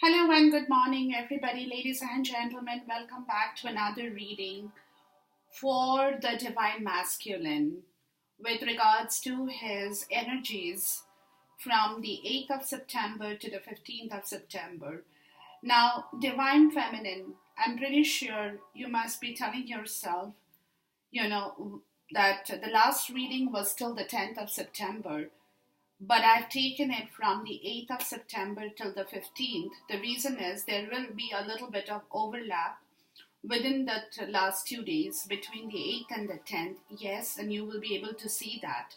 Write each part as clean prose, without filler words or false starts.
Hello and good morning, everybody, ladies and gentlemen. Welcome back to another reading for the Divine Masculine with regards to his energies from the 8th of September to the 15th of September. Now, Divine Feminine, I'm pretty sure you must be telling yourself, you know, that the last reading was till the 10th of September, but I've taken it from the 8th of September till the 15th. The reason is there will be a little bit of overlap within the last 2 days between the 8th and the 10th. Yes, and you will be able to see that.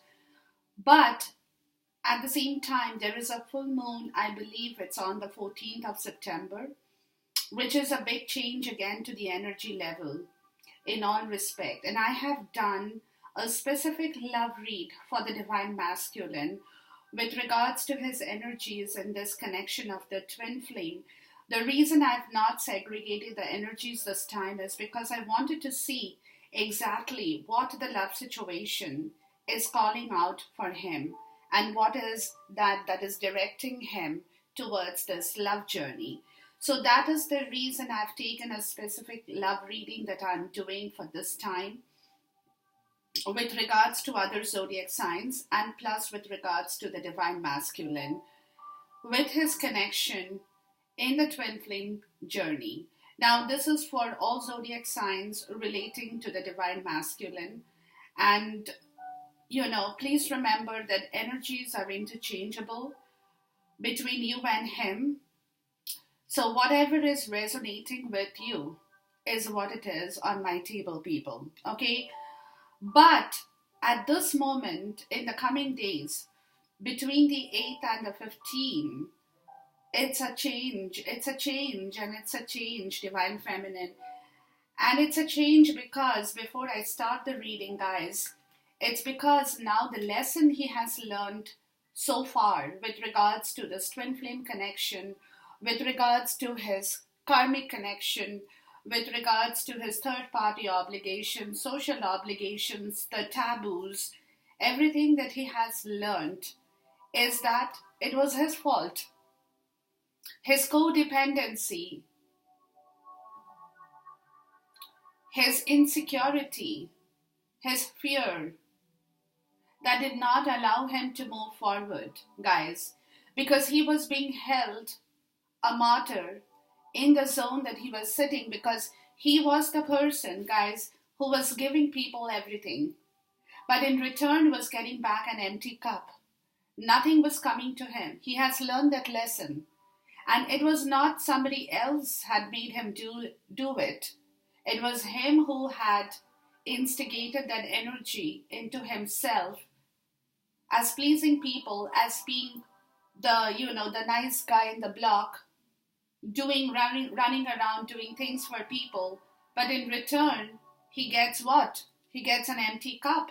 But at the same time, there is a full moon, I believe it's on the 14th of September, which is a big change again to the energy level in all respect. And I have done a specific love read for the Divine Masculine with regards to his energies and this connection of the twin flame. The reason I've not segregated the energies this time is because I wanted to see exactly what the love situation is calling out for him and what is that is directing him towards this love journey. So that is the reason I've taken a specific love reading that I'm doing for this time with regards to other zodiac signs and plus with regards to the Divine Masculine with his connection in the twin flame journey. Now, this is for all zodiac signs relating to the Divine Masculine. And, please remember that energies are interchangeable between you and him. So, whatever is resonating with you is what it is on my table, people. Okay? But at this moment, in the coming days, between the 8th and the 15th, it's a change, Divine Feminine. And it's a change because, before I start the reading, guys, it's because now the lesson he has learned so far with regards to this twin flame connection, with regards to his karmic connection, with regards to his third-party obligations, social obligations, the taboos, everything that he has learned is that it was his fault. His codependency, his insecurity, his fear that did not allow him to move forward, guys, because he was being held a martyr in the zone that he was sitting because he was the person, guys, who was giving people everything, but in return was getting back an empty cup. Nothing was coming to him. He has learned that lesson. And it was not somebody else had made him do it. It was him who had instigated that energy into himself as pleasing people, as being the nice guy in the block, running around doing things for people, but in return, he gets what? He gets an empty cup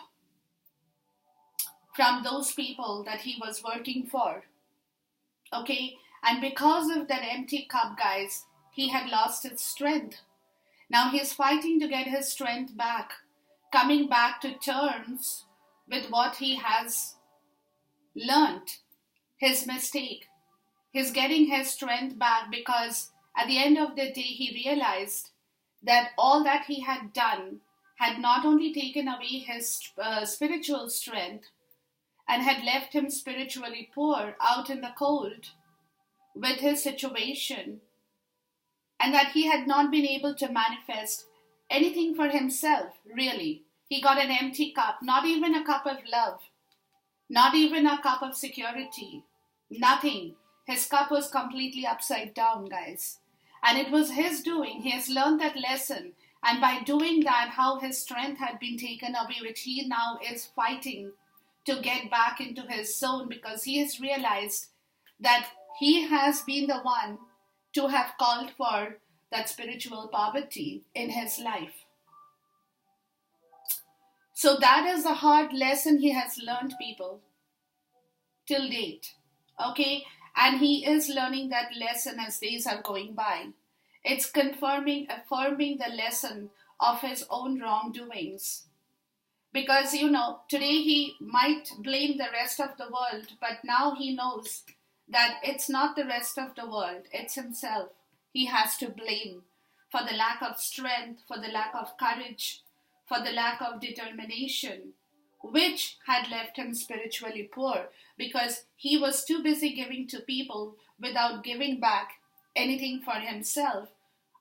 from those people that he was working for. Okay? And because of that empty cup, guys, he had lost his strength. Now he's fighting to get his strength back, coming back to terms with what he has learned, his mistake. He's getting his strength back because at the end of the day, he realized that all that he had done had not only taken away his spiritual strength and had left him spiritually poor out in the cold with his situation, and that he had not been able to manifest anything for himself, really. He got an empty cup, not even a cup of love, not even a cup of security, nothing. His cup was completely upside down, guys. And it was his doing. He has learned that lesson. And by doing that, how his strength had been taken away, which he now is fighting to get back into his zone because he has realized that he has been the one to have called for that spiritual poverty in his life. So that is the hard lesson he has learned, people, till date. Okay? And he is learning that lesson as days are going by. It's affirming the lesson of his own wrongdoings. Because, today he might blame the rest of the world, but now he knows that it's not the rest of the world, it's himself. He has to blame for the lack of strength, for the lack of courage, for the lack of determination, which had left him spiritually poor because he was too busy giving to people without giving back anything for himself.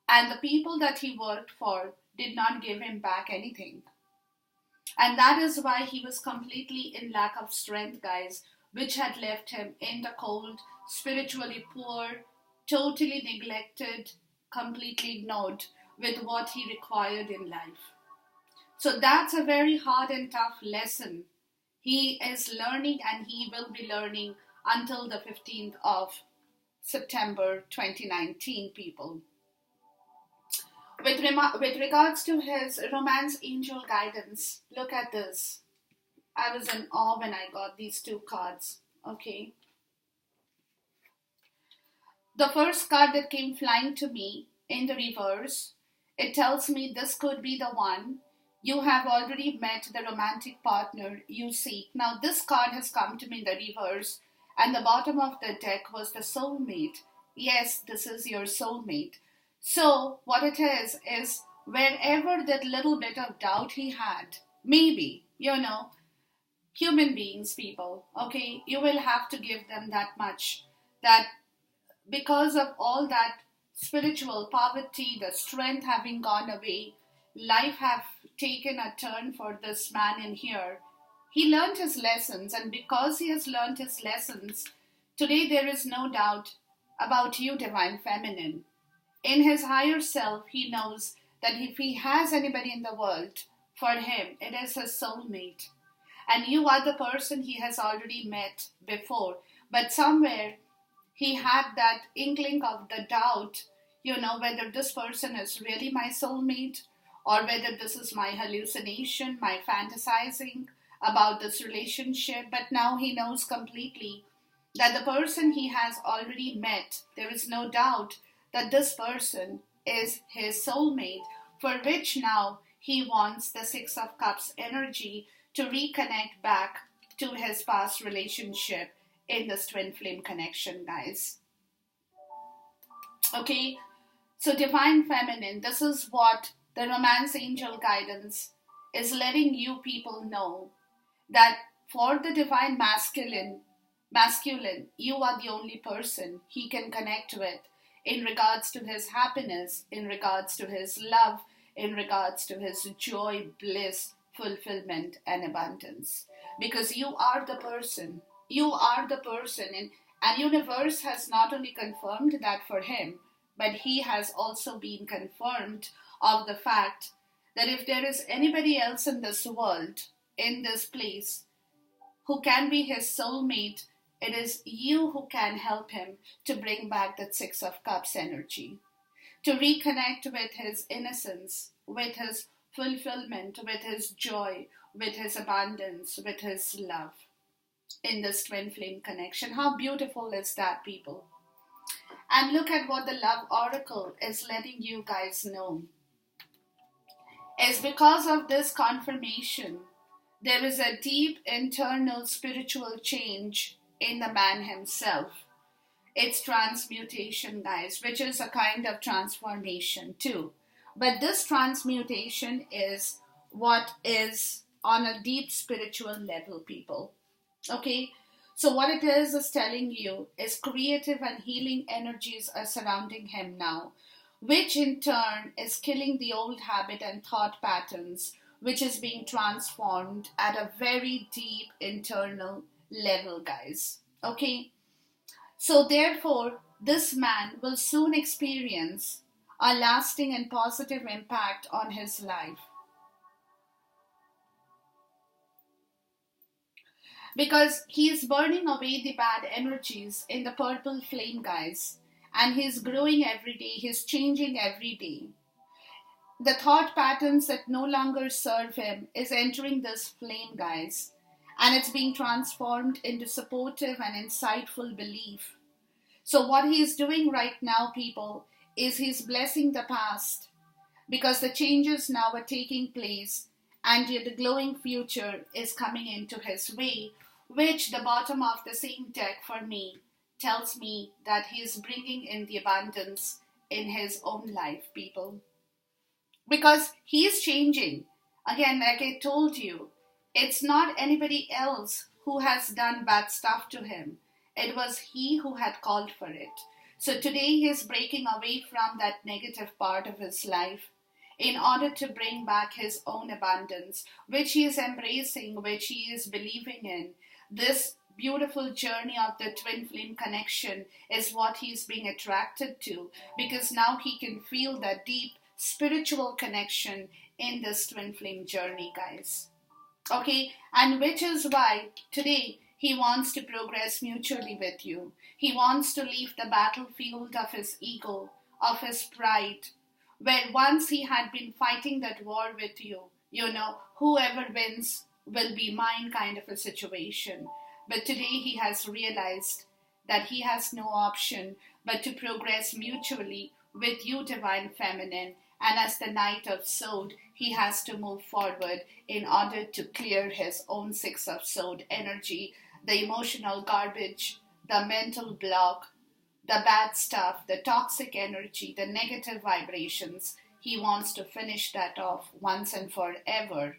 And the people that he worked for did not give him back anything. And that is why he was completely in lack of strength, guys, which had left him in the cold, spiritually poor, totally neglected, completely ignored with what he required in life. So that's a very hard and tough lesson he is learning, and he will be learning until the 15th of September 2019, people. With regards to his romance angel guidance, look at this. I was in awe when I got these two cards. Okay. The first card that came flying to me in the reverse, it tells me this could be the one. You have already met the romantic partner you seek. Now this card has come to me in the reverse, and the bottom of the deck was the soulmate. Yes, this is your soulmate. So what it is wherever that little bit of doubt he had, maybe, human beings, people, okay, you will have to give them that much, that because of all that spiritual poverty, the strength having gone away, life have taken a turn for this man in here. He learned his lessons, and because he has learned his lessons, today there is no doubt about you, Divine Feminine. In his higher self, he knows that if he has anybody in the world, for him, it is his soulmate. And you are the person he has already met before. But somewhere, he had that inkling of the doubt, whether this person is really my soulmate, or whether this is my hallucination, my fantasizing about this relationship. But now he knows completely that the person he has already met, there is no doubt that this person is his soulmate, for which now he wants the Six of Cups energy to reconnect back to his past relationship in this twin flame connection, guys. Okay, so Divine Feminine, this is what the romance angel guidance is letting you people know, that for the Divine Masculine, you are the only person he can connect with in regards to his happiness, in regards to his love, in regards to his joy, bliss, fulfillment, and abundance. Because you are the person. You are the person. And universe has not only confirmed that for him, but he has also been confirmed of the fact that if there is anybody else in this world, in this place, who can be his soulmate, it is you who can help him to bring back that Six of Cups energy, to reconnect with his innocence, with his fulfillment, with his joy, with his abundance, with his love in this twin flame connection. How beautiful is that, people? And look at what the love oracle is letting you guys know. Is because of this confirmation, there is a deep internal spiritual change in the man himself. It's transmutation, guys, which is a kind of transformation too. But this transmutation is what is on a deep spiritual level, people. Okay? So what it is telling you is creative and healing energies are surrounding him now, which in turn is killing the old habit and thought patterns, which is being transformed at a very deep internal level, guys. Okay? So therefore, this man will soon experience a lasting and positive impact on his life. Because he is burning away the bad energies in the purple flame, guys. And he's growing every day. He's changing every day. The thought patterns that no longer serve him is entering this flame, guys. And it's being transformed into supportive and insightful belief. So what he's doing right now, people, is he's blessing the past. Because the changes now are taking place. And the glowing future is coming into his way, which the bottom of the same deck for me tells me that he is bringing in the abundance in his own life, people. Because he is changing. Again, like I told you, it's not anybody else who has done bad stuff to him. It was he who had called for it. So today he is breaking away from that negative part of his life in order to bring back his own abundance, which he is embracing, which he is believing in. This beautiful journey of the twin flame connection is what he's being attracted to, because now he can feel that deep spiritual connection in this twin flame journey, guys. Okay, and which is why today he wants to progress mutually with you. He wants to leave the battlefield of his ego, of his pride, where once he had been fighting that war with you, whoever wins will be mine kind of a situation. But today he has realized that he has no option but to progress mutually with you, Divine Feminine. And as the Knight of Sword, he has to move forward in order to clear his own Six of Sword energy, the emotional garbage, the mental block, the bad stuff, the toxic energy, the negative vibrations. He wants to finish that off once and forever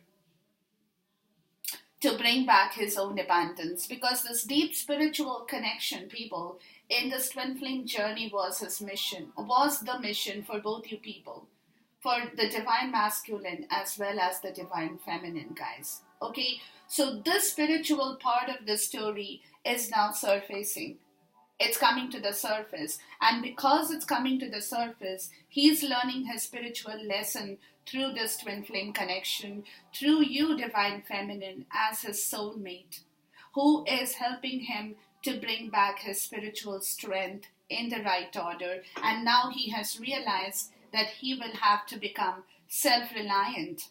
to bring back his own abundance. Because this deep spiritual connection, people, in this twin flame journey was the mission for both you people, for the divine masculine as well as the divine feminine, guys. Okay, so this spiritual part of the story is now surfacing. It's coming to the surface. And because it's coming to the surface, he's learning his spiritual lesson through this twin flame connection, through you, divine feminine, as his soulmate, who is helping him to bring back his spiritual strength in the right order. And now he has realized that he will have to become self-reliance,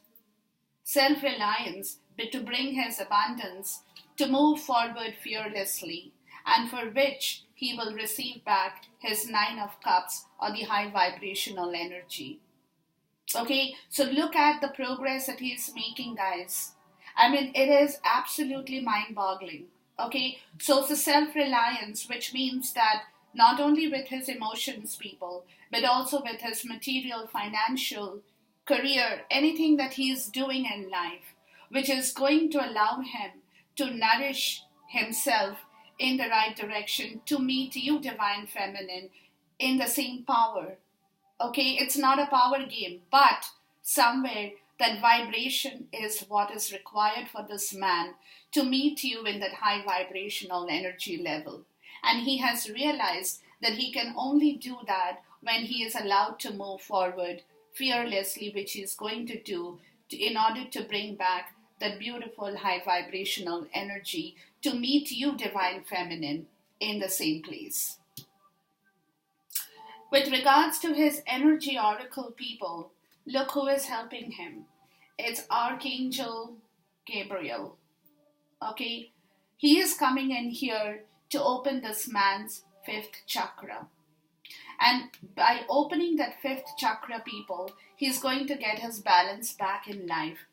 but to bring his abundance, to move forward fearlessly, and for which he will receive back his Nine of Cups, or the high vibrational energy. Okay, so look at the progress that he is making, guys. I mean, it is absolutely mind-boggling. Okay, so it's a self-reliance, which means that not only with his emotions, people, but also with his material, financial, career, anything that he is doing in life, which is going to allow him to nourish himself in the right direction, to meet you, divine feminine, in the same power. Okay, it's not a power game, but somewhere that vibration is what is required for this man to meet you in that high vibrational energy level. And he has realized that he can only do that when he is allowed to move forward fearlessly, which he is going to do in order to bring back that beautiful high vibrational energy to meet you, divine feminine, in the same place. With regards to his energy oracle, people, look who is helping him. It's Archangel Gabriel. Okay, he is coming in here to open this man's fifth chakra. And by opening that fifth chakra, people, he's going to get his balance back in life.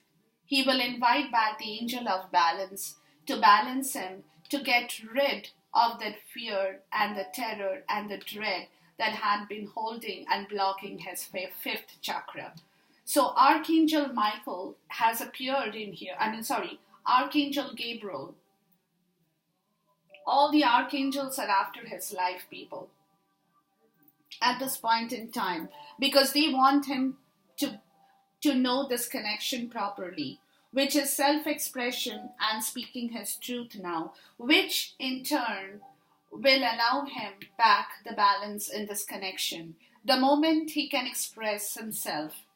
He will invite back the angel of balance to balance him, to get rid of that fear and the terror and the dread that had been holding and blocking his fifth chakra. So Archangel Michael has appeared in here. Archangel Gabriel. All the archangels are after his life, people, at this point in time, because they want him to know this connection properly, which is self-expression and speaking his truth now, which in turn will allow him back the balance in this connection. The moment he can express himself,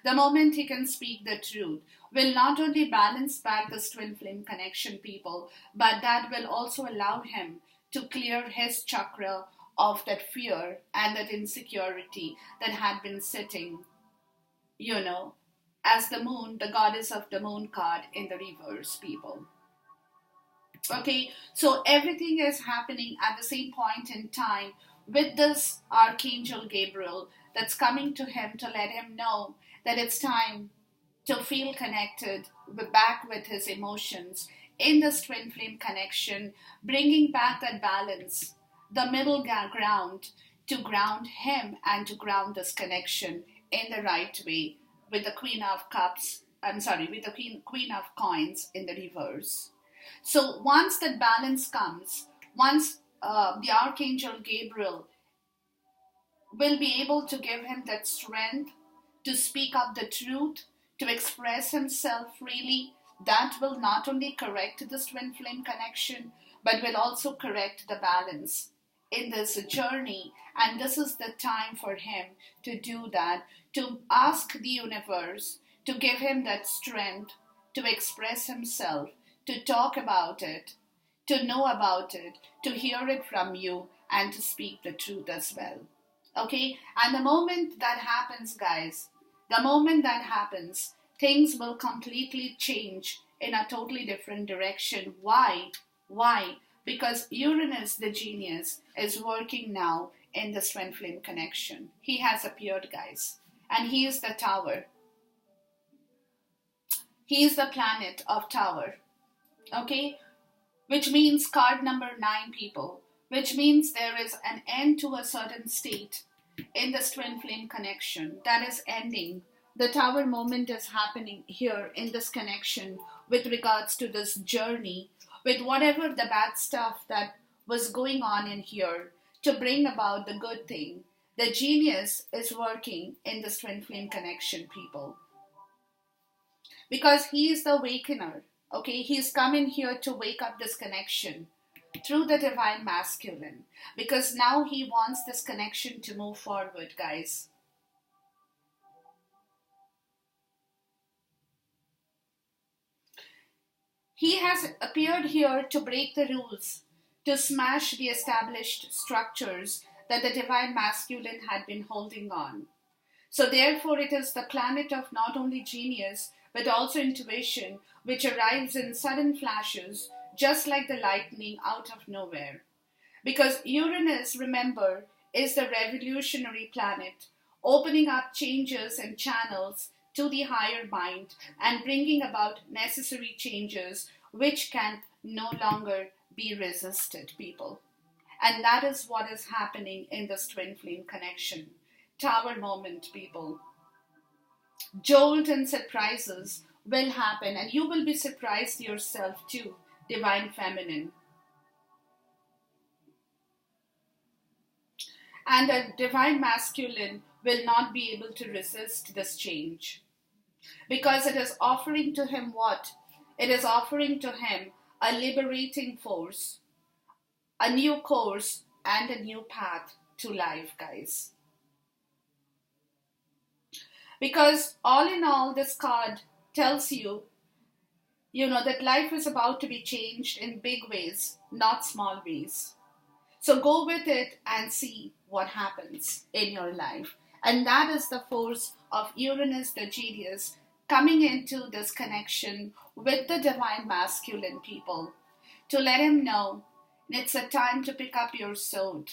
the moment he can speak the truth, will not only balance back this twin flame connection, people, but that will also allow him to clear his chakra of that fear and that insecurity that had been sitting, as the moon, the goddess of the moon card in the reverse, people. Okay, so everything is happening at the same point in time with this Archangel Gabriel that's coming to him to let him know that it's time to feel connected back with his emotions in this twin flame connection, bringing back that balance the middle ground to ground him and to ground this connection in the right way with the Queen of Cups, with the Queen of Coins in the reverse. So once that balance comes, once the Archangel Gabriel will be able to give him that strength to speak up the truth, to express himself freely, that will not only correct this twin flame connection, but will also correct the balance in this journey. And this is the time for him to do that, to ask the universe to give him that strength to express himself, to talk about it, to know about it, to hear it from you, and to speak the truth as well. Okay? And the moment that happens, guys, the moment that happens, things will completely change in a totally different direction. Why? Why? Because Uranus, the genius, is working now in this twin flame connection. He has appeared, guys. And he is the tower. He is the planet of tower. Okay? Which means card number 9, people. Which means there is an end to a certain state in this twin flame connection that is ending. The tower moment is happening here in this connection with regards to this journey, with whatever the bad stuff that was going on in here to bring about the good thing. The genius is working in this twin flame connection, people. Because he is the awakener. Okay, he's coming here to wake up this connection through the divine masculine, because now he wants this connection to move forward, guys. He has appeared here to break the rules, to smash the established structures that the divine masculine had been holding on. So therefore it is the planet of not only genius, but also intuition, which arrives in sudden flashes, just like the lightning out of nowhere. Because Uranus, remember, is the revolutionary planet, opening up changes and channels to the higher mind and bringing about necessary changes which can no longer be resisted, people. And that is what is happening in this twin flame connection. Tower moment, people. Jolt and surprises will happen, and you will be surprised yourself too, divine feminine. And the divine masculine will not be able to resist this change, because it is offering to him what? It is offering to him a liberating force, a new course, and a new path to life, guys. Because all in all, this card tells you, that life is about to be changed in big ways, not small ways. So go with it and see what happens in your life. And that is the force of Uranus, the genius, coming into this connection with the divine masculine, people, to let him know it's a time to pick up your sword.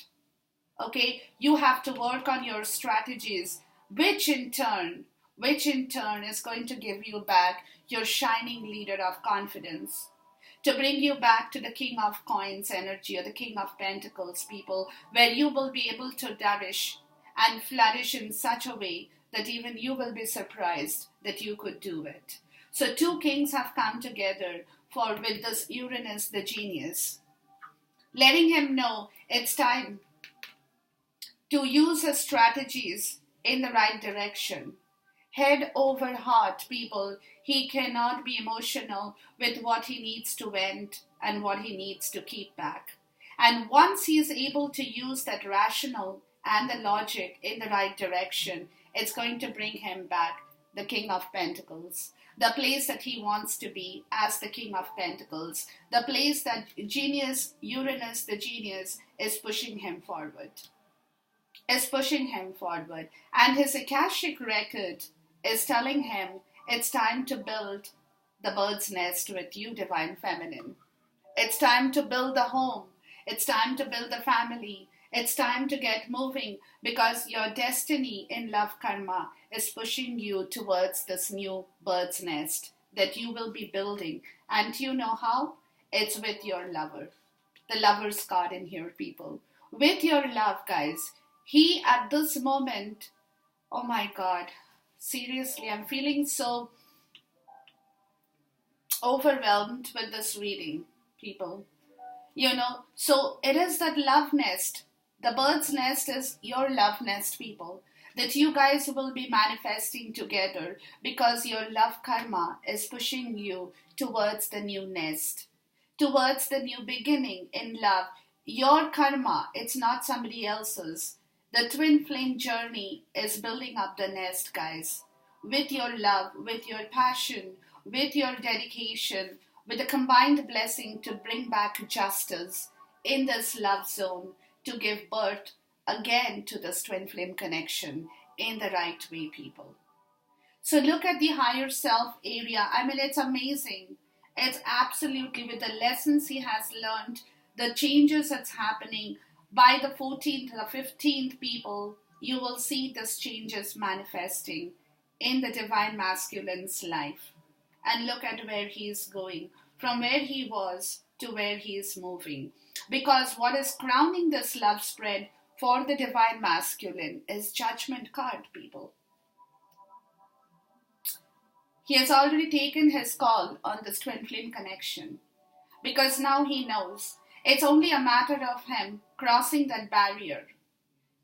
Okay, you have to work on your strategies, which in turn is going to give you back your shining leader of confidence, to bring you back to the King of Coins energy, or the King of Pentacles, people, where you will be able to nourish and flourish in such a way that even you will be surprised that you could do it. So 2 kings have come together with this Uranus, the genius, letting him know it's time to use his strategies in the right direction. Head over heart, people. He cannot be emotional with what he needs to vent and what he needs to keep back. And once he is able to use that rational and the logic in the right direction, it's going to bring him back the King of Pentacles, the place that he wants to be as the King of Pentacles, the place that Uranus, the genius, is pushing him forward. And his Akashic record is telling him it's time to build the bird's nest with you, divine feminine. It's time to build the home. It's time to build the family. It's time to get moving, because your destiny in love karma is pushing you towards this new bird's nest that you will be building. And you know how? It's with your lover. The lover's card in here, people. with your love, guys. He at this moment, oh my God, seriously, I'm feeling so overwhelmed with this reading, people. So it is that love nest. The bird's nest is your love nest, people, that you guys will be manifesting together because your love karma is pushing you towards the new nest, towards the new beginning in love. Your karma, it's not somebody else's. The twin flame journey is building up the nest, guys, with your love, with your passion, with your dedication, with a combined blessing to bring back justice in this love zone, to give birth again to this twin flame connection in the right way, people. So look at the higher self area. I mean, it's amazing. It's absolutely with the lessons he has learned, the changes that's happening. By the 14th, the 15th, people, you will see these changes manifesting in the divine masculine's life. And look at where he is going, from where he was to where he is moving. Because what is crowning this love spread for the divine masculine is Judgment card, people. He has already taken his call on this twin flame connection, because now he knows it's only a matter of him crossing that barrier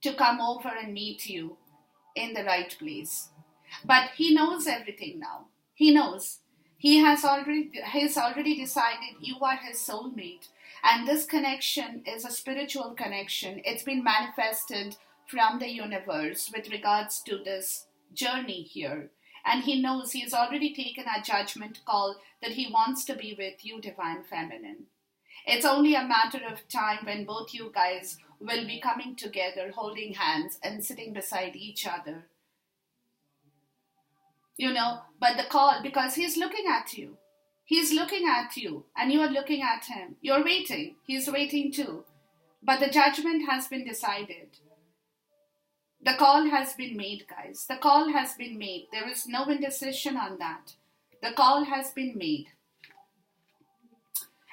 to come over and meet you in the right place. But he knows everything now. He knows. He's already decided you are his soulmate. And this connection is a spiritual connection. It's been manifested from the universe with regards to this journey here. And he knows he's already taken a judgment call that he wants to be with you, Divine Feminine. It's only a matter of time when both you guys will be coming together, holding hands and sitting beside each other. But the call, because he's looking at you. He's looking at you and you are looking at him. You're waiting. He's waiting too. But the judgment has been decided. The call has been made, guys. The call has been made. There is no indecision on that. The call has been made.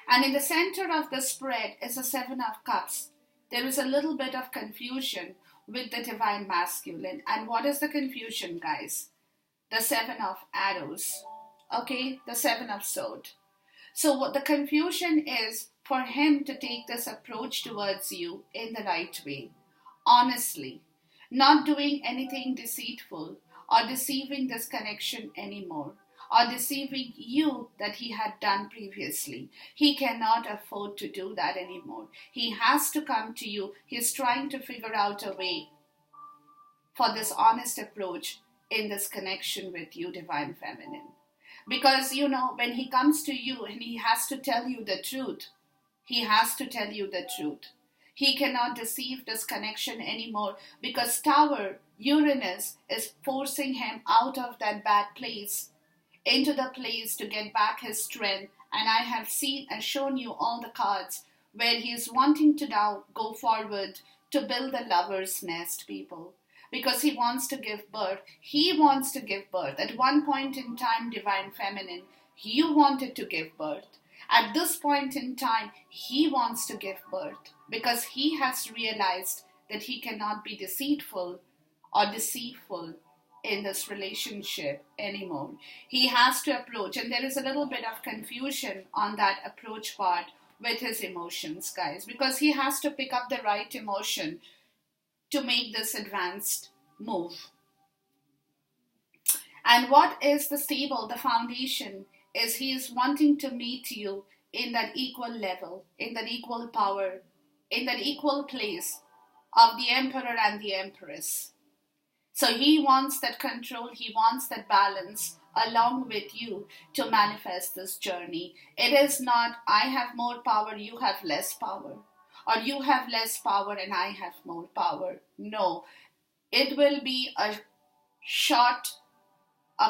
And in the center of the spread is a 7 of Cups. There is a little bit of confusion with the divine masculine. And what is the confusion, guys? The 7 of Arrows. Okay, the 7 of Swords. So what the confusion is for him to take this approach towards you in the right way. Honestly. Not doing anything deceitful or deceiving this connection anymore, or deceiving you that he had done previously. He cannot afford to do that anymore. He has to come to you. He's trying to figure out a way for this honest approach in this connection with you, Divine Feminine. Because, when he comes to you and he has to tell you the truth, he has to tell you the truth. He cannot deceive this connection anymore because Tower, Uranus, is forcing him out of that bad place into the place to get back his strength. And I have seen and shown you all the cards where he is wanting to now go forward to build the lover's nest, people. Because he wants to give birth. He wants to give birth. At one point in time, Divine Feminine, you wanted to give birth. At this point in time, he wants to give birth because he has realized that he cannot be deceitful or deceitful in this relationship anymore. He has to approach, and there is a little bit of confusion on that approach part with his emotions, guys, because he has to pick up the right emotion to make this advanced move. And what is the stable, the foundation, is he is wanting to meet you in that equal level, in that equal power, in that equal place of the Emperor and the Empress. So he wants that control, he wants that balance along with you to manifest this journey. It is not, I have more power, you have less power. Or you have less power and I have more power. No, it will be a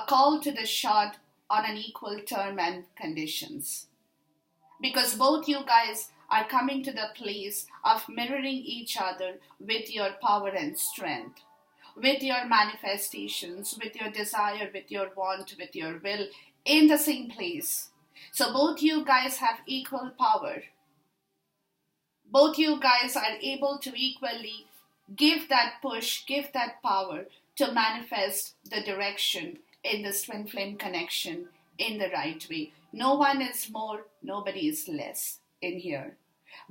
call to the shot on an equal term and conditions. Because both you guys are coming to the place of mirroring each other with your power and strength, with your manifestations, with your desire, with your want, with your will, in the same place. So both you guys have equal power. Both you guys are able to equally give that push, give that power to manifest the direction in this twin flame connection in the right way. No one is more, nobody is less in here.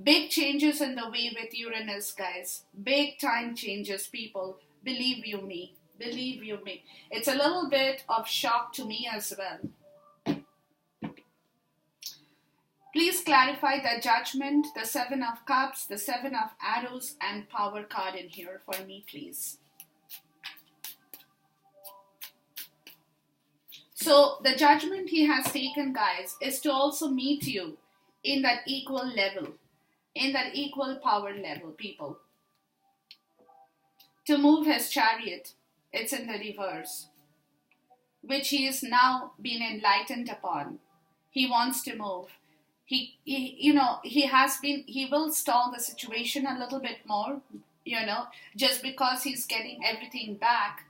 Big changes in the way with Uranus, guys. Big time changes, people. Believe you me. Believe you me. It's a little bit of shock to me as well. Please clarify the Judgment, the Seven of Cups, the Seven of Arrows, and Power card in here for me, please. So the judgment he has taken, guys, is to also meet you in that equal level, in that equal power level, people. To move his chariot, it's in the reverse, which he is now being enlightened upon. He wants to move. He will stall the situation a little bit more, just because he's getting everything back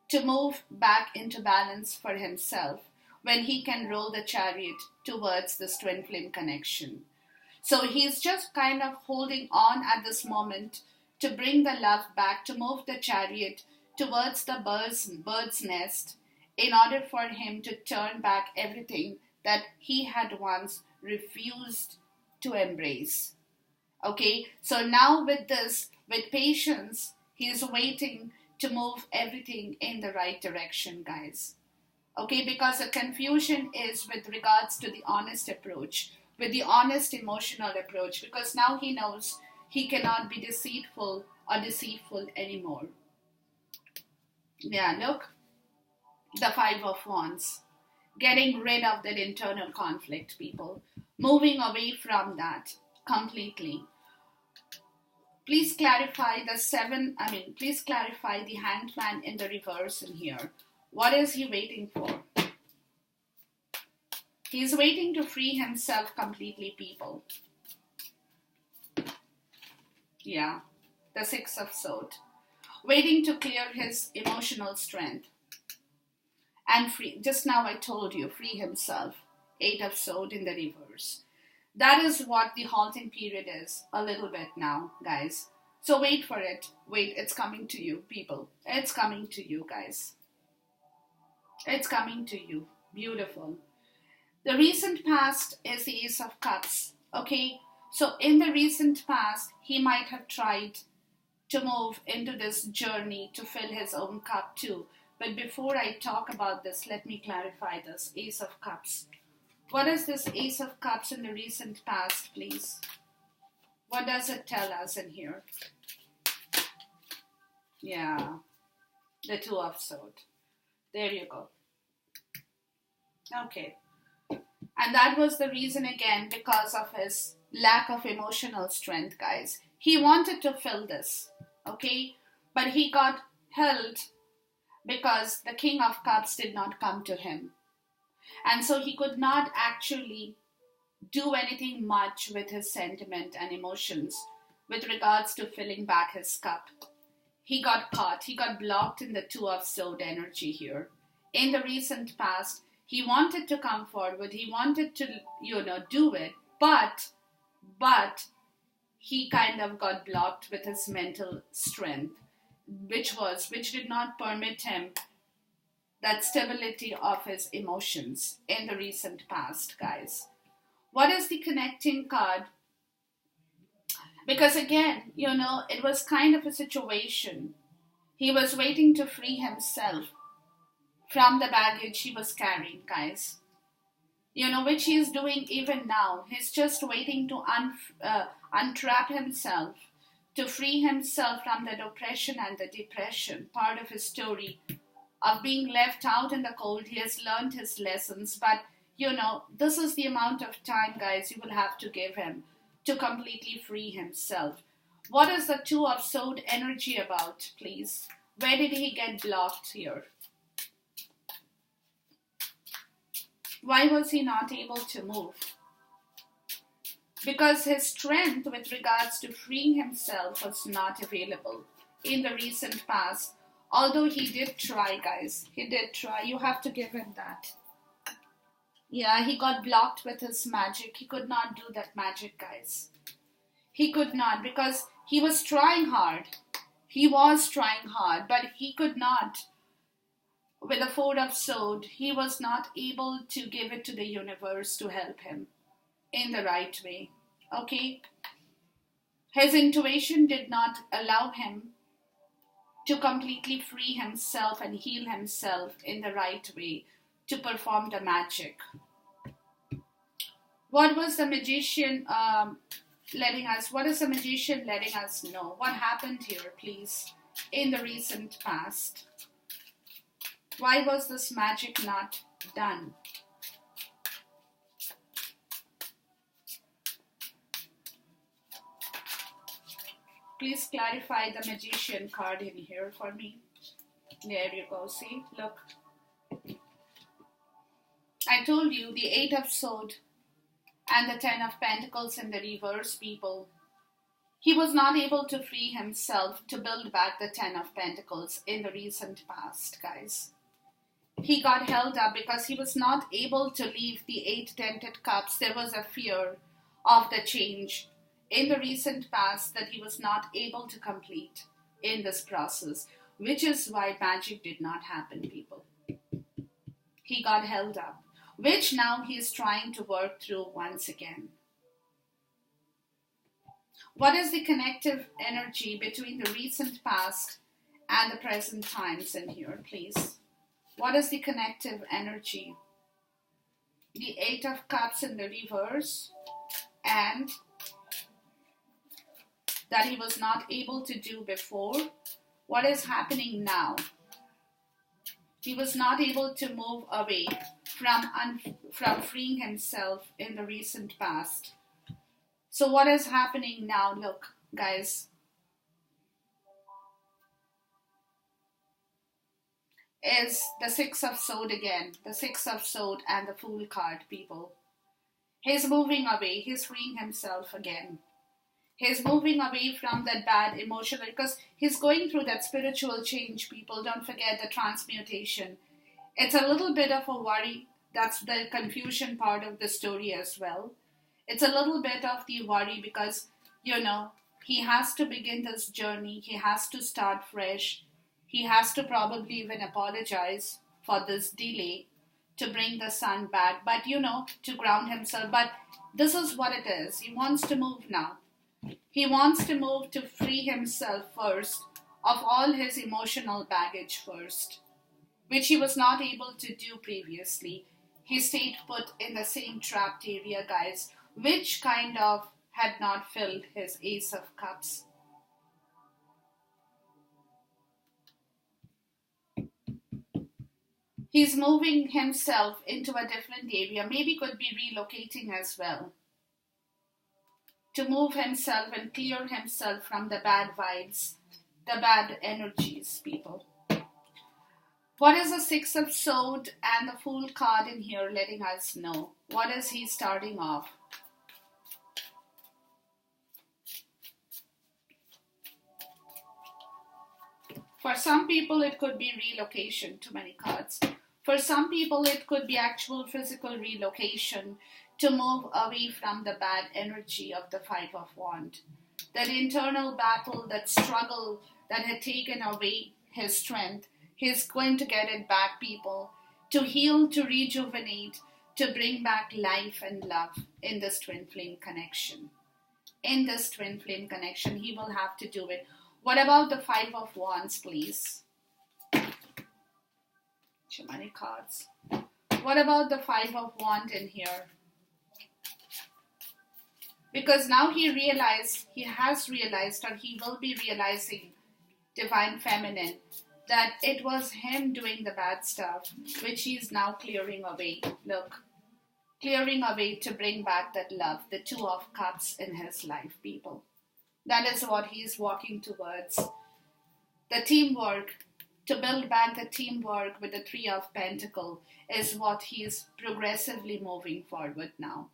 to move back into balance for himself when he can roll the chariot towards this twin flame connection. So he's just kind of holding on at this moment to bring the love back, to move the chariot towards the bird's nest in order for him to turn back everything that he had once refused to embrace. Okay, so now with this, with patience, he is waiting to move everything in the right direction, guys. Okay, because the confusion is with regards to the honest approach, with the honest emotional approach, because now he knows he cannot be deceitful anymore. Yeah, look, the Five of Wands. Getting rid of that internal conflict, people. Moving away from that completely. Please clarify please clarify the Hanged Man in the reverse in here. What is he waiting for? He's waiting to free himself completely, people. Yeah, the Six of Swords. Waiting to clear his emotional strength. And free, just now I told you, free himself. Eight of Swords in the reverse. That is what the halting period is, a little bit now, guys. So wait for it. Wait, it's coming to you, people. It's coming to you, guys. It's coming to you. Beautiful. The recent past is the Ace of Cups, okay? So in the recent past, he might have tried to move into this journey to fill his own cup too. But before I talk about this, let me clarify this. Ace of Cups. What is this Ace of Cups in the recent past, please? What does it tell us in here? Yeah, the Two of Swords. There you go. Okay. And that was the reason again, because of his lack of emotional strength, guys. He wanted to fill this, okay? But he got held because the King of Cups did not come to him. And so he could not actually do anything much with his sentiment and emotions with regards to filling back his cup. He got caught. He got blocked in the Two of Swords energy here. In the recent past, he wanted to come forward. He wanted to, do it. But he kind of got blocked with his mental strength, which did not permit him that stability of his emotions in the recent past, guys. What is the connecting card? Because again, it was kind of a situation. He was waiting to free himself from the baggage he was carrying, guys. Which he is doing even now. He's just waiting to untrap himself, to free himself from the oppression and the depression, part of his story of being left out in the cold. He has learned his lessons, but this is the amount of time, guys, you will have to give him to completely free himself. What is the Two of Swords energy about, please? Where did he get blocked here? Why was he not able to move? Because his strength with regards to freeing himself was not available in the recent past. Although he did try, guys. He did try. You have to give him that. Yeah, he got blocked with his magic. He could not do that magic, guys. He could not, because he was trying hard. He was trying hard, but he could not. With the Four of Swords, he was not able to give it to the universe to help him in the right way. Okay? His intuition did not allow him to completely free himself and heal himself in the right way to perform the magic. What was the magician letting us? What is the magician letting us know? What happened here, please, in the recent past? Why was this magic not done? Please clarify the magician card in here for me. There you go. See, look. I told you the Eight of Swords and the Ten of Pentacles in the reverse, people. He was not able to free himself to build back the Ten of Pentacles in the recent past, guys. He got held up because he was not able to leave the Eight Dented Cups. There was a fear of the change in the recent past that he was not able to complete in this process, which is why magic did not happen, people. He got held up, which now he is trying to work through once again. What is the connective energy between the recent past and the present times in here, please? What is the connective energy? The Eight of Cups in the reverse, and that he was not able to do before. What is happening now? He was not able to move away from freeing himself in the recent past. So what is happening now? Look, guys. Is the Six of Swords again. The Six of Swords and the Fool card, people. He's moving away. He's freeing himself again. He's moving away from that bad emotional, because he's going through that spiritual change, people. Don't forget the transmutation. It's a little bit of a worry. That's the confusion part of the story as well. It's a little bit of the worry because, he has to begin this journey. He has to start fresh. He has to probably even apologize for this delay to bring the sun back. But, to ground himself. But this is what it is. He wants to move now. He wants to move to free himself first of all his emotional baggage first, which he was not able to do previously. He stayed put in the same trapped area, guys, which kind of had not filled his Ace of Cups. He's moving himself into a different area, maybe could be relocating as well, to move himself and clear himself from the bad vibes, the bad energies, people. What is the Six of Swords and the Fool card in here letting us know? What is he starting off? For some people, it could be relocation, too many cards. For some people, it could be actual physical relocation to move away from the bad energy of the Five of Wands. That internal battle, that struggle that had taken away his strength, he's going to get it back, people, to heal, to rejuvenate, to bring back life and love in this twin flame connection. In this twin flame connection, he will have to do it. What about the Five of Wands, please? Too many cards. What about the Five of Wands in here? Because now he has realized, or he will be realizing, Divine Feminine, that it was him doing the bad stuff, which he's now clearing away. Look, clearing away to bring back that love, the Two of Cups in his life, people. That is what he's walking towards. The teamwork, to build back the teamwork with the Three of Pentacles is what he's progressively moving forward now.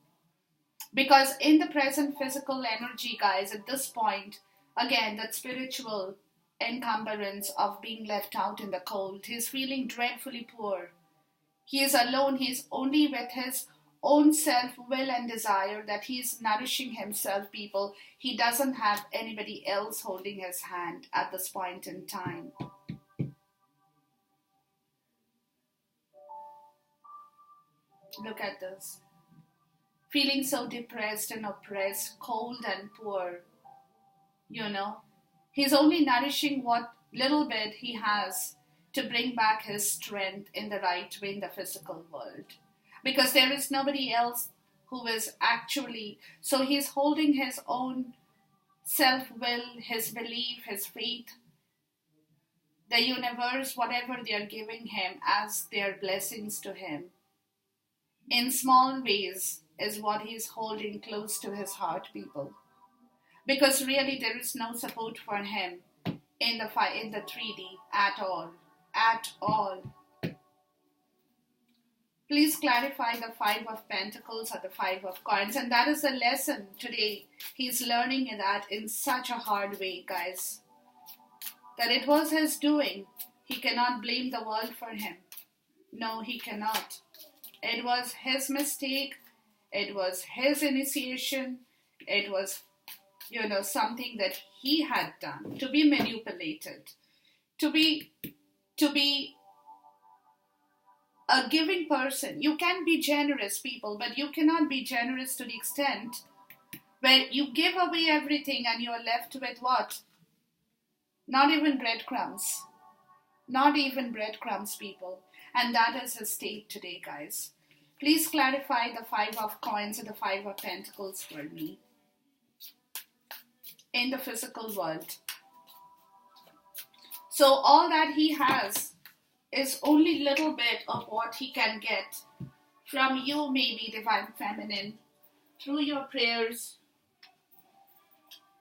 Because in the present physical energy, guys, at this point, again, that spiritual encumbrance of being left out in the cold, he's feeling dreadfully poor. He is alone. He's only with his own self-will and desire, that he's nourishing himself, people. He doesn't have anybody else holding his hand at this point in time. Look at this. Feeling so depressed and oppressed, cold and poor, He's only nourishing what little bit he has to bring back his strength in the right way in the physical world. Because there is nobody else who is actually, so he's holding his own self-will, his belief, his faith, the universe, whatever they are giving him as their blessings to him. In small ways is what he's holding close to his heart, people. Because really there is no support for him in the 3D at all. At all. Please clarify the 5 of Pentacles or the 5 of Coins. And that is the lesson today. He's learning that in such a hard way, guys. That it was his doing. He cannot blame the world for him. No, he cannot. It was his mistake. It was his initiation. It was, something that he had done. To be manipulated. To be a giving person. You can be generous, people, but you cannot be generous to the extent where you give away everything and you are left with what? Not even breadcrumbs. Not even breadcrumbs, people. And that is his state today, guys. Please clarify the 5 of Coins and the 5 of Pentacles for me. In the physical world. So all that he has is only little bit of what he can get from you, maybe, Divine Feminine, through your prayers,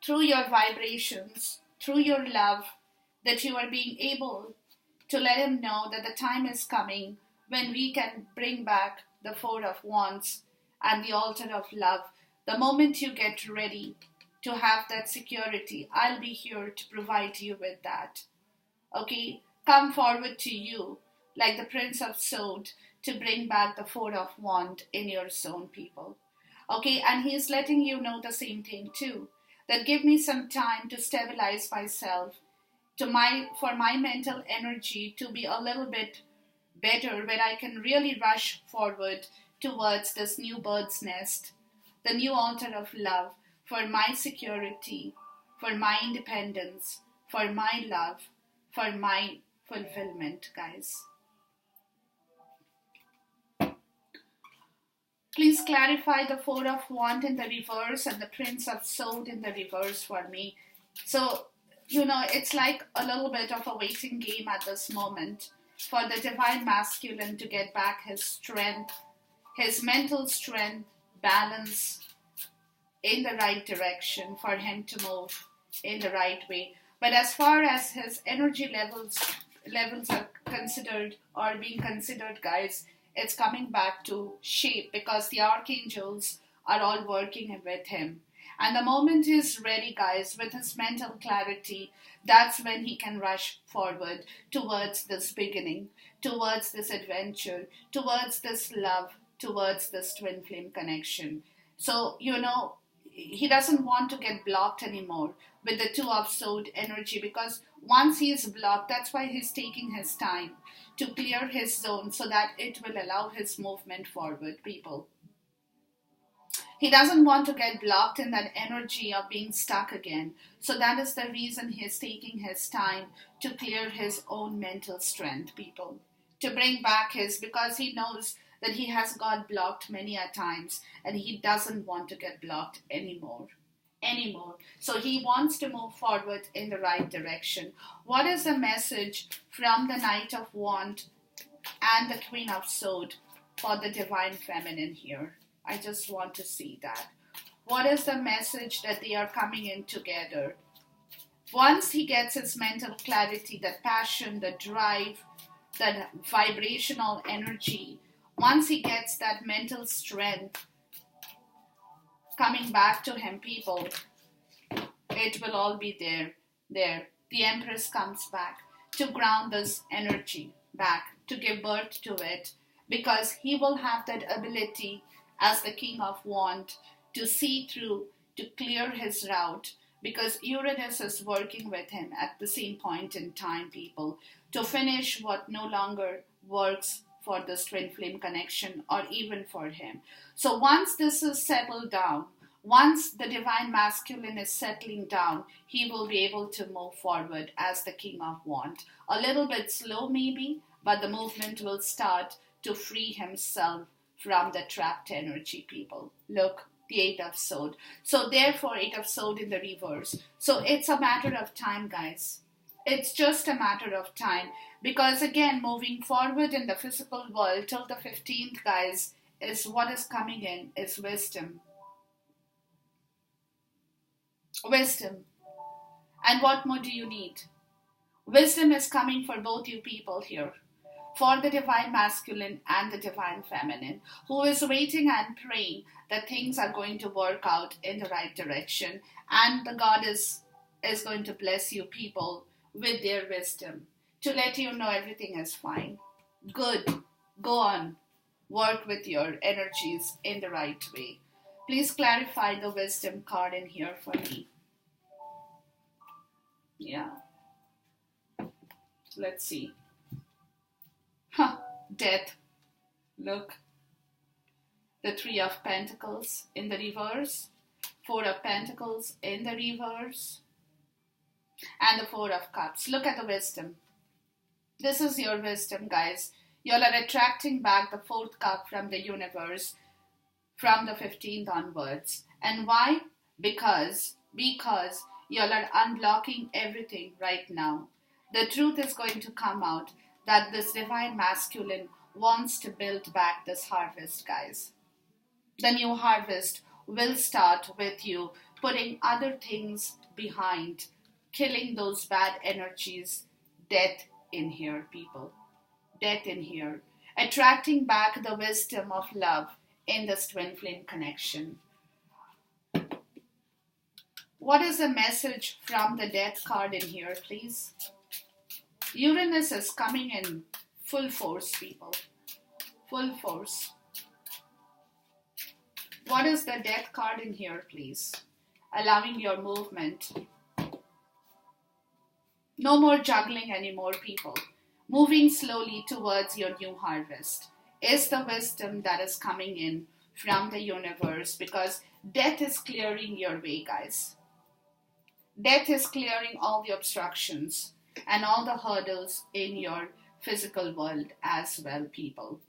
through your vibrations, through your love, that you are being able to let him know that the time is coming when we can bring back the 4 of Wands and the altar of love. The moment you get ready to have that security, I'll be here to provide you with that. Okay? Come forward to you, like the Prince of Swords, to bring back the 4 of Wands in your zone, people. Okay, and he's letting you know the same thing too. That give me some time to stabilize myself, for my mental energy to be a little bit better, where I can really rush forward towards this new bird's nest, the new altar of love, for my security, for my independence, for my love, for my fulfillment, guys. Please clarify the 4 of Wands in the reverse and the Prince of Swords in the reverse for me. So, it's like a little bit of a waiting game at this moment for the Divine Masculine to get back his strength, his mental strength, balance in the right direction, for him to move in the right way. But as far as his energy levels are considered or being considered, guys, it's coming back to shape because the archangels are all working with him. And the moment he's ready, guys, with his mental clarity, that's when he can rush forward towards this beginning, towards this adventure, towards this love, towards this twin flame connection. So, he doesn't want to get blocked anymore with the 2 of Swords energy, because once he is blocked, that's why he's taking his time to clear his zone so that it will allow his movement forward, people. He doesn't want to get blocked in that energy of being stuck again. So that is the reason he is taking his time to clear his own mental strength, people. To bring back because he knows that he has got blocked many a times and he doesn't want to get blocked anymore. So he wants to move forward in the right direction. What is the message from the Knight of Wands and the Queen of Swords for the Divine Feminine here? I just want to see that. What is the message that they are coming in together? Once he gets his mental clarity, the passion, the drive, the vibrational energy, once he gets that mental strength coming back to him, people, it will all be there. The Empress comes back to ground this energy back, to give birth to it, because he will have that ability as the King of Wands to see through, to clear his route, because Uranus is working with him at the same point in time, people, to finish what no longer works for this twin flame connection or even for him. So once this is settled down, once the divine masculine is settling down, he will be able to move forward as the King of Wands. A little bit slow maybe, but the movement will start to free himself from the trapped energy, people. Look, the Eight of Swords. So therefore, Eight of Swords in the reverse. So it's a matter of time, guys. It's just a matter of time. Because again, moving forward in the physical world till the 15th, guys, is what is coming in is wisdom. Wisdom. And what more do you need? Wisdom is coming for both you people here, for the divine masculine and the divine feminine, who is waiting and praying that things are going to work out in the right direction, and the goddess is going to bless you people with their wisdom to let you know everything is fine. Good. Go on. Work with your energies in the right way. Please clarify the wisdom card in here for me. Yeah. Let's see. Death. Look. The Three of Pentacles in the reverse. Four of Pentacles in the reverse. And the Four of Cups. Look at the wisdom. This is your wisdom, guys. You all are attracting back the fourth cup from the universe from the 15th onwards. And why? Because you all are unblocking everything right now. The truth is going to come out that this divine masculine wants to build back this harvest, guys. The new harvest will start with you putting other things behind, killing those bad energies. Death in here, people. Death in here. Attracting back the wisdom of love in this twin flame connection. What is the message from the Death card in here, please? Uranus is coming in full force, people. Full force. What is the Death card in here, please? Allowing your movement. No more juggling anymore, people. Moving slowly towards your new harvest is the wisdom that is coming in from the universe, because death is clearing your way, guys. Death is clearing all the obstructions and all the hurdles in your physical world as well, people.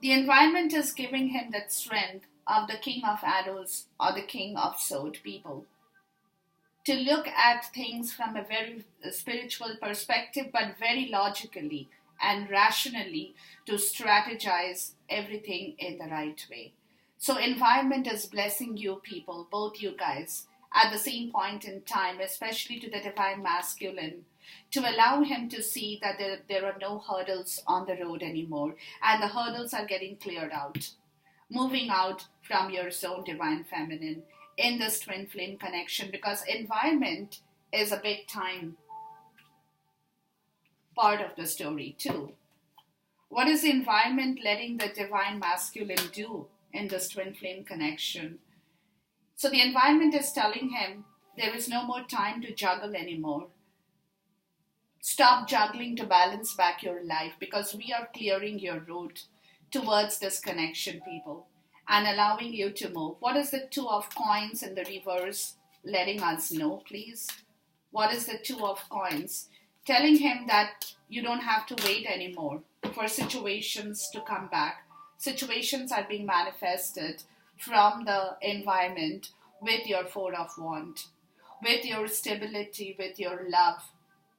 The environment is giving him that strength of the King of Arrows or the King of Swords, people, to look at things from a very spiritual perspective, but very logically and rationally, to strategize everything in the right way. So environment is blessing you people, both you guys, at the same point in time, especially to the divine masculine, to allow him to see that there are no hurdles on the road anymore, and the hurdles are getting cleared out, moving out from your zone divine feminine in this twin flame connection, because environment is a big time part of the story too. What is the environment letting the divine masculine do in this twin flame connection? So the environment is telling him there is no more time to juggle anymore. Stop juggling to balance back your life, because we are clearing your road towards this connection, people, and allowing you to move. What is the Two of Coins in the reverse letting us know, please? What is the Two of Coins? Telling him that you don't have to wait anymore for situations to come back. Situations are being manifested from the environment with your Four of Wands, with your stability, with your love,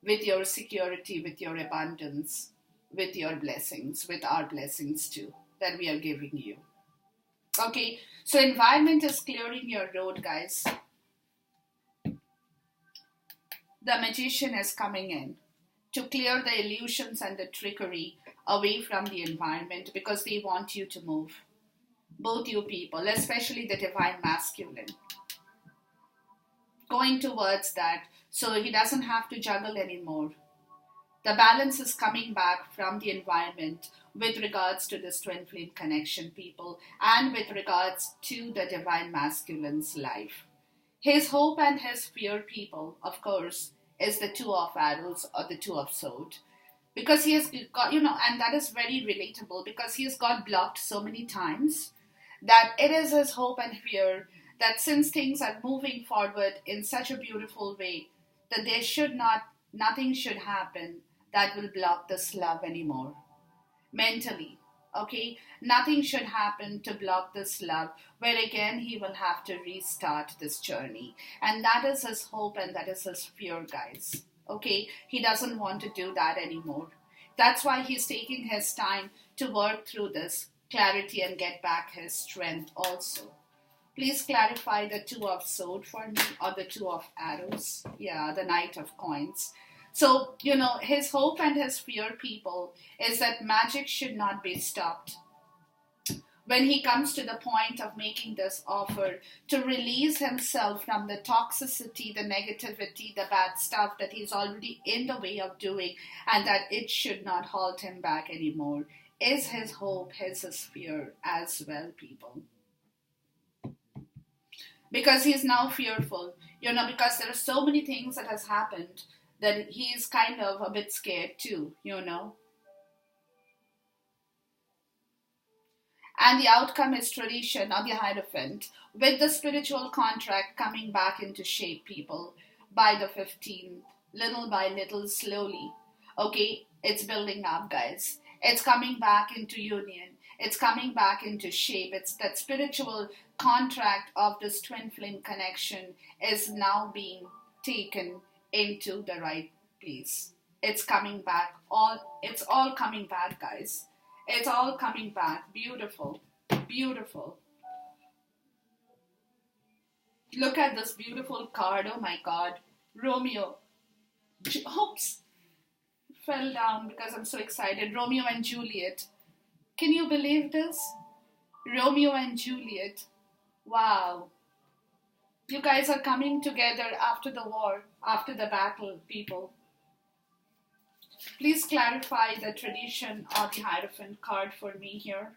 with your security, with your abundance, with your blessings, with our blessings too, that we are giving you. Okay, so environment is clearing your road, guys. The Magician is coming in to clear the illusions and the trickery away from the environment, because they want you to move. Both you people, especially the divine masculine, going towards that, so he doesn't have to juggle anymore. The balance is coming back from the environment with regards to this twin flame connection, people, and with regards to the divine masculine's life. His hope and his fear, people, of course, is the two of arrows or the two of sword. Because he has got, and that is very relatable because he has got blocked so many times that it is his hope and fear that since things are moving forward in such a beautiful way, that nothing should happen that will block this love anymore. Mentally, okay? Nothing should happen to block this love, where again he will have to restart this journey. And that is his hope and that is his fear, guys. Okay? He doesn't want to do that anymore. That's why he's taking his time to work through this clarity and get back his strength also. Please clarify the two of sword for me, or the two of arrows. Yeah, the knight of coins. So, his hope and his fear, people, is that magic should not be stopped. When he comes to the point of making this offer to release himself from the toxicity, the negativity, the bad stuff that he's already in the way of doing, and that it should not halt him back anymore, is his hope, his fear as well, people. Because he's now fearful, because there are so many things that has happened that he's kind of a bit scared too, And the outcome is tradition or the Hierophant, with the spiritual contract coming back into shape, people, by the 15th, little by little, slowly. Okay, it's building up, guys. It's coming back into union. It's coming back into shape. It's that spiritual contract of this twin flame connection is now being taken into the right place. It's coming back. It's all coming back, guys. It's all coming back. Beautiful. Beautiful. Look at this beautiful card. Oh my God. Romeo. Oops. Fell down because I'm so excited. Romeo and Juliet. Can you believe this? Romeo and Juliet. Wow. You guys are coming together after the war, after the battle, people. Please clarify the tradition or the Hierophant card for me here.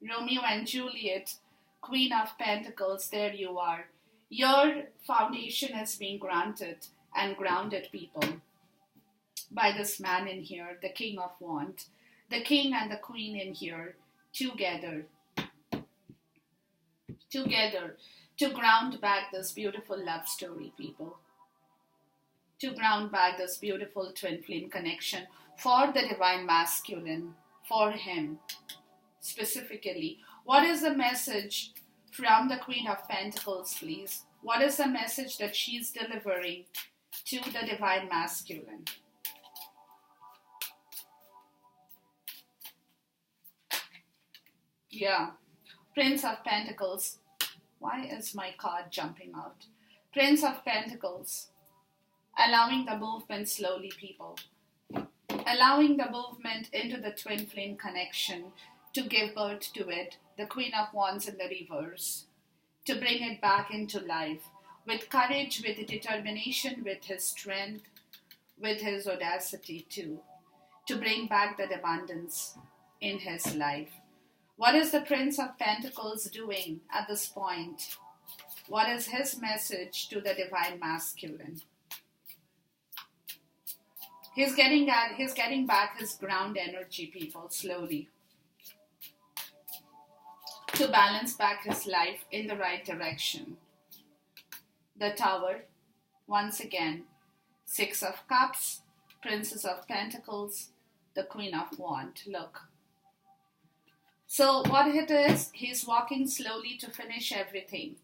Romeo and Juliet, Queen of Pentacles, there you are. Your foundation is being granted and grounded, people, by this man in here, the King of Wands. The King and the Queen in here, together, to ground back this beautiful love story, people. To ground back this beautiful twin flame connection for the divine masculine, for him specifically. What is the message from the Queen of Pentacles, please? What is the message that she's delivering to the divine masculine? Yeah, Prince of Pentacles. Why is my card jumping out? Prince of Pentacles. Allowing the movement slowly, people. Allowing the movement into the twin flame connection to give birth to it. The Queen of Wands in the reverse. To bring it back into life. With courage, with determination, with his strength, with his audacity too. To bring back that abundance in his life. What is the Prince of Pentacles doing at this point? What is his message to the divine masculine? He's getting back his ground energy, people, slowly. To balance back his life in the right direction. The Tower, once again, Six of Cups, Princess of Pentacles, the Queen of Wands. Look. So what it is, he's walking slowly to finish everything.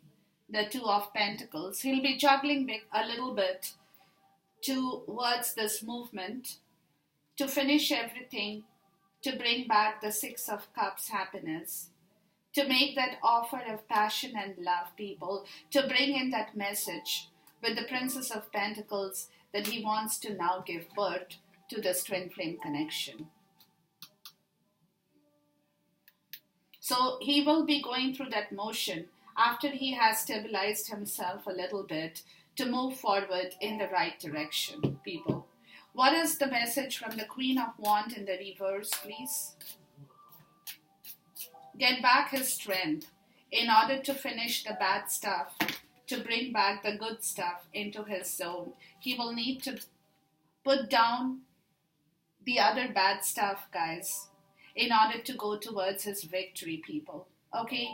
The Two of Pentacles. He'll be juggling a little bit towards this movement to finish everything, to bring back the Six of Cups happiness, to make that offer of passion and love, people, to bring in that message with the Princess of Pentacles that he wants to now give birth to this twin flame connection. So he will be going through that motion after he has stabilized himself a little bit to move forward in the right direction, people. What is the message from the Queen of Wands in the reverse, please? Get back his strength in order to finish the bad stuff, to bring back the good stuff into his zone. He will need to put down the other bad stuff, guys, in order to go towards his victory, people. Okay?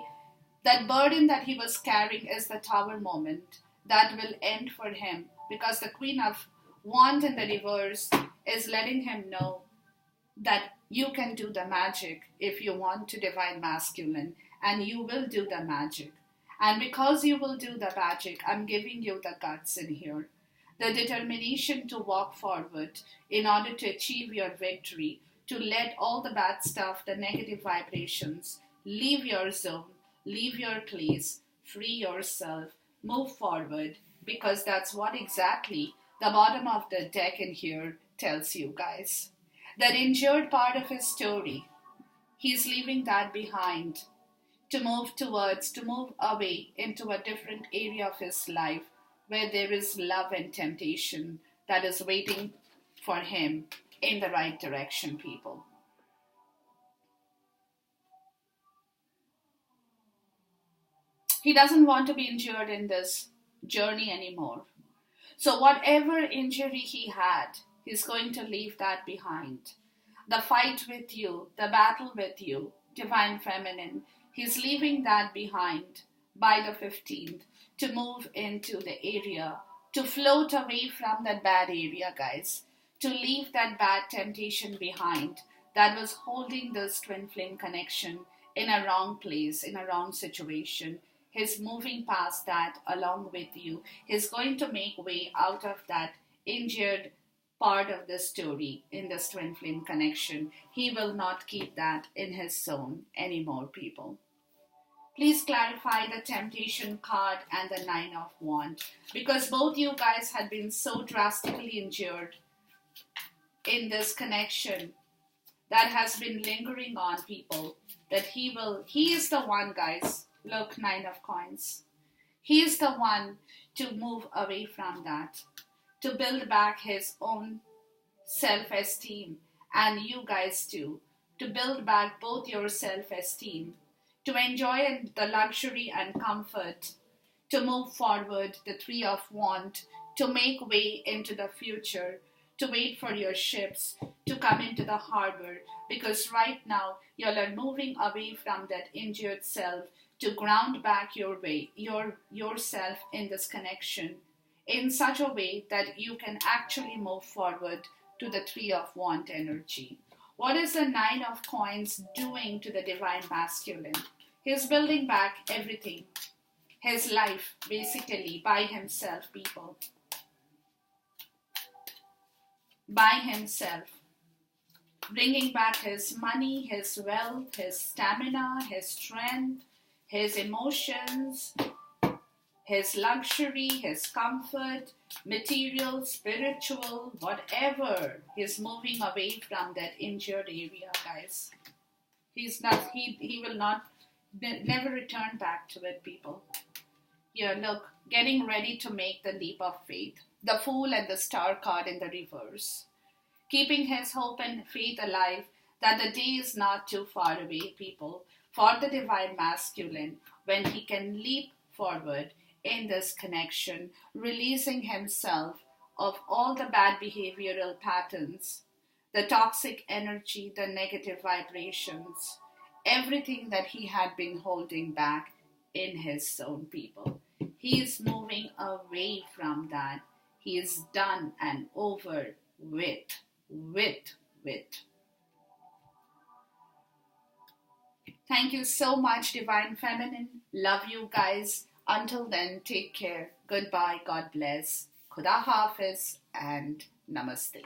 That burden that he was carrying is the Tower moment that will end for him, because the Queen of Wands in the reverse is letting him know that you can do the magic if you want to divine masculine, and you will do the magic. And because you will do the magic, I'm giving you the guts in here, the determination to walk forward in order to achieve your victory, to let all the bad stuff, the negative vibrations, leave your zone, leave your place, free yourself, move forward, because that's what exactly the bottom of the deck in here tells you, guys. That injured part of his story, he's leaving that behind to move towards, to move away into a different area of his life where there is love and temptation that is waiting for him in the right direction, people. He doesn't want to be injured in this journey anymore. So whatever injury he had, he's going to leave that behind. The fight with you, the battle with you, Divine Feminine, he's leaving that behind by the 15th to move into the area, to float away from that bad area, guys, to leave that bad temptation behind that was holding this twin flame connection in a wrong place, in a wrong situation. He's moving past that along with you. He's going to make way out of that injured part of the story in this twin flame connection. He will not keep that in his zone anymore, people. Please clarify the temptation card and the 9 of Wands, because both you guys had been so drastically injured in this connection that has been lingering on, people, that he is the one, guys. Look, 9 of Coins. He is the one to move away from that, to build back his own self-esteem, and you guys too, to build back both your self-esteem, to enjoy the luxury and comfort, to move forward, the 3 of Wands, to make way into the future, to wait for your ships to come into the harbor, because right now you are moving away from that injured self to ground back yourself in this connection in such a way that you can actually move forward to the 3 of Wands energy. What is the 9 of Coins doing to the Divine Masculine? He's building back everything, his life, basically, by himself, people. By himself. Bringing back his money, his wealth, his stamina, his strength, his emotions, his luxury, his comfort, material, spiritual, whatever. He's moving away from that injured area, guys. He will not, never return back to it, people. Here, look, getting ready to make the leap of faith. The Fool and the Star card in the reverse. Keeping his hope and faith alive that the day is not too far away, people, for the Divine Masculine, when he can leap forward in this connection, releasing himself of all the bad behavioral patterns, the toxic energy, the negative vibrations, everything that he had been holding back in his zone, people. He is moving away from that. He is done and over with. Thank you so much, Divine Feminine. Love you guys. Until then, take care. Goodbye. God bless. Khuda Hafiz and Namaste.